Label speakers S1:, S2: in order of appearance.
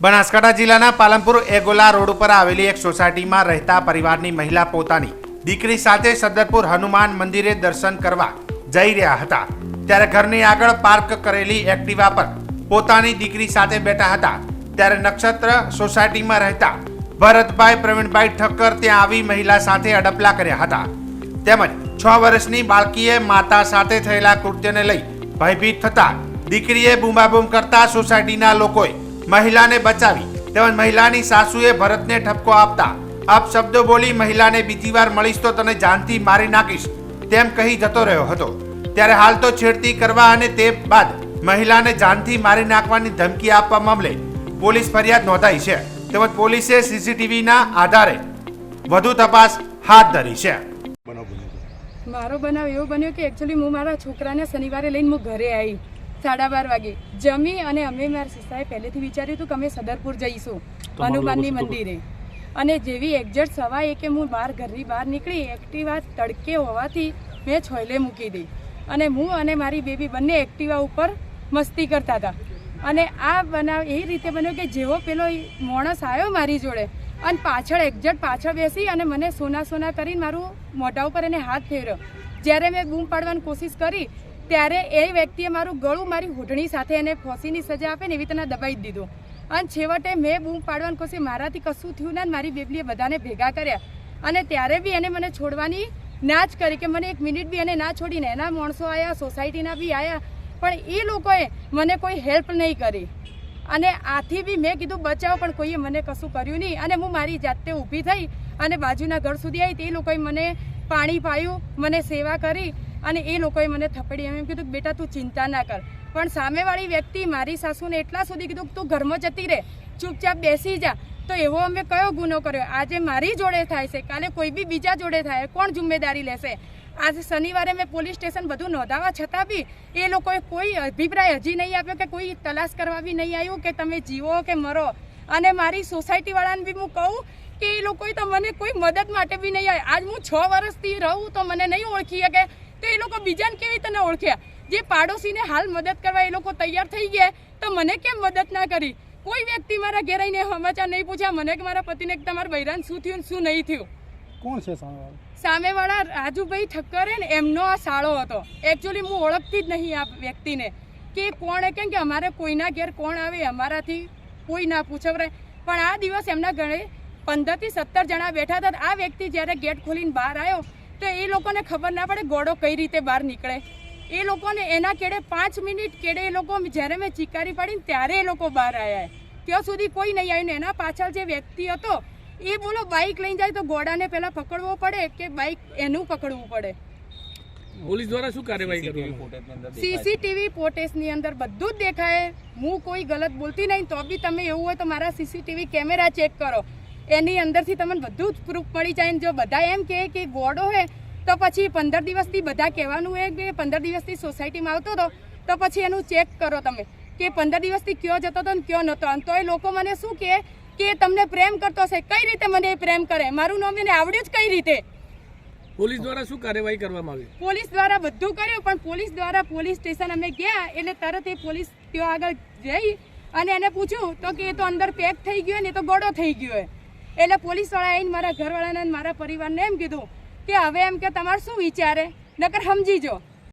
S1: બનાસકાંઠા જિલ્લાના પાલનપુર એગોલા રોડ ઉપર આવેલી એક સોસાયટીમાં રહેતા પરિવારની મહિલા પોતાની દીકરી સાથે સદરપુર હનુમાન મંદિરે દર્શન કરવા જઈ રહ્યા હતા ત્યારે ઘરની આગળ પાર્ક કરેલી એક્ટિવા પર પોતાની દીકરી સાથે બેઠા હતા ત્યારે નક્ષત્ર સોસાયટીમાં રહેતા ભરતભાઈ પ્રવીણભાઈ ઠક્કર ત્યાં આવી મહિલા સાથે અડપલા કર્યા હતા તેમજ 6 વર્ષની બાળકીએ માતા સાથે થયેલા કૃત્યને લઈ ભયભીત થતા દીકરીએ બૂમાબૂમ કરતા સોસાયટીના લોકોએ મહિલાને બચાવી તેમજ મહિલાની સાસુએ ભરતને ઠપકો આપતા અપશબ્દો બોલી મહિલાને બીજી વાર મળીશ તો તને જાનથી મારી નાખીશ તેમ કહી જતો રહ્યો હતો ત્યારે હાલ તો છેડતી કરવા અને તે બાદ મહિલાને જાનથી મારી નાખવાની ધમકી આપવા મામલે પોલીસ ફરિયાદ નોંધાઈ છે તેમજ પોલીસે સીસીટીવીના આધારે વધુ તપાસ હાથ ધરી છે।
S2: મારો બનાવ એવો બન્યો કે એકચ્યુઅલી હું મારા છોકરાને શનિવારે લઈને હું ઘરે આવી 12:30 વાગે જમી અને અમે મારા સિસ્તાએ પહેલેથી વિચાર્યું હતું કે અમે સદરપુર જઈશું હનુમાનની મંદિરે અને જેવી એક્ઝેક્ટ 1:15 હું ઘરની બહાર નીકળી એક્ટિવા તડકે હોવાથી મેં છોયલે મૂકી દઈ અને હું અને મારી બેબી બંને એક્ટિવા ઉપર મસ્તી કરતા હતા અને આ બનાવ એ રીતે બન્યો કે જેવો પેલો માણસ આવ્યો મારી જોડે અને પાછળ એક્ઝેક્ટ પાછળ બેસી અને મને સોના કરીને મારું મોઢા ઉપર એને હાથ ફેર્યો જ્યારે મેં બૂમ પાડવાની કોશિશ કરી ત્યારે એ વ્યક્તિએ મારું ગળું મારી હોઠણી સાથે એને ફાંસીની સજા આપે ને એવી રીતના દબાઈ દીધું અને છેવટે મેં બૂમ પાડવાની કોશિશ મારાથી કશું થયું ના મારી બેબલીએ બધાને ભેગા કર્યા અને ત્યારે બી એને મને છોડવાની ના જ કરી કે મને 1 મિનિટ બી એને ના છોડીને એના માણસો આવ્યા સોસાયટીના બી આવ્યા પણ એ લોકોએ મને કોઈ હેલ્પ નહીં કરી અને આથી બી મેં કીધું બચાવો પણ કોઈએ મને કશું કર્યું નહીં અને હું મારી જાતે ઊભી થઈ અને બાજુના ઘર સુધી આવી તે લોકોએ મને પાણી પાયું મને સેવા કરી અને એ લોકોએ મને થપડી એમ કીધું કે બેટા તું ચિંતા ના કર પણ સામેવાળી વ્યક્તિ મારી સાસુને એટલા સુધી કીધું કે તું ઘરમાં જતી રહે ચૂપચાપ બેસી જા તો એવો અમે કયો ગુનો કર્યો આજે મારી જોડે થાય છે કાલે કોઈ બી બીજા જોડે થાય કોણ જિમ્મેદારી લેશે આજે શનિવારે મેં પોલીસ સ્ટેશન બધું નોંધાવા છતાં બી એ લોકોએ કોઈ અભિપ્રાય હજી નહીં આપ્યો કે કોઈ તલાશ કરવા બી નહીં આવ્યું કે તમે જીવો કે મરો અને મારી સોસાયટીવાળાને બી હું કહું કે એ લોકોએ તો મને કોઈ મદદ માટે બી નહીં આવે આજ હું 6 વર્ષથી રહું તો મને નહીં ઓળખી શકે તો એ લોકો બીજાને કેવી રીતે ઓળખ્યા જે પાડોશીને હાલ મદદ કરવા એ લોકો તૈયાર થઈ ગયા તો મને કેમ મદદ ના કરી કોઈ વ્યક્તિ મારા ઘેર આવીને સમાચાર નહીં પૂછ્યા મને કે મારા પતિને કે તમારા બૈરાને શું થયું શું નહીં થયું
S3: કોણ છે
S2: સામેવાળા રાજુભાઈ ઠક્કરે ને એમનો આ સાળો હતો એકચ્યુઅલી હું ઓળખતી જ નહીં આ વ્યક્તિને કે કોણ કેમ કે અમારે કોઈના ઘેર કોણ આવે અમારાથી કોઈ ના પૂછવરાય પણ આ દિવસ એમના ઘરે 15 થી 17 જણા બેઠા હતા આ વ્યક્તિ જ્યારે ગેટ ખોલીને બહાર આવ્યો તો એ લોકોને ખબર ના પડે ગોળો કઈ રીતે બહાર નીકળે એ લોકોને એના કેડે 5 મિનિટ કેડે એ લોકો જ્યારે મેં ચીકારી પાડીને ત્યારે એ લોકો બહાર આવ્યા ત્યાં સુધી કોઈ નહીં આવ્યું ને એના પાછળ જે વ્યક્તિ હતો એ બોલો બાઇક લઈને જાય તો ઘોડાને પહેલાં પકડવો પડે કે બાઇક એનું પકડવું પડે
S3: પોલીસ દ્વારા શું કાર્યવાહી કરવી
S2: સીસીટીવી ફૂટેજની અંદર બધું જ દેખાય હું કોઈ ગલત બોલતી નહીં તો બી તમે એવું હોય તો મારા સીસીટીવી કેમેરા ચેક કરો એની અંદરથી તમને બધું જ પ્રૂફ મળી જાય જો બધા એમ કહે કે ગોળો હોય તો પછી 15 દિવસથી બધા કહેવાનું હોય કે 15 દિવસથી સોસાયટીમાં આવતો હતો તો પછી એનું ચેક કરો તમે કે 15 દિવસથી કયો જતો હતો ને કયો નહોતો તો એ લોકો મને શું કહે કે તમને પ્રેમ કરતો હશે કઈ રીતે મને પ્રેમ કરે મારું નામ એને આવડ્યું જ કઈ રીતે
S3: પોલીસ દ્વારા શું કાર્યવાહી કરવામાં આવી
S2: પોલીસ દ્વારા બધું કર્યું પણ પોલીસ દ્વારા પોલીસ સ્ટેશન અમે ગયા એટલે તરત એ પોલીસ ત્યાં આગળ જઈ અને એને પૂછ્યું તો કે એ તો અંદર પેક થઈ ગયો ને એ તો ગોળો થઈ ગયો એટલે પોલીસવાળા આવીને મારા ઘરવાળાને મારા પરિવારને એમ કીધું કે હવે એમ કે તમારે શું વિચારે નકર સમજી જો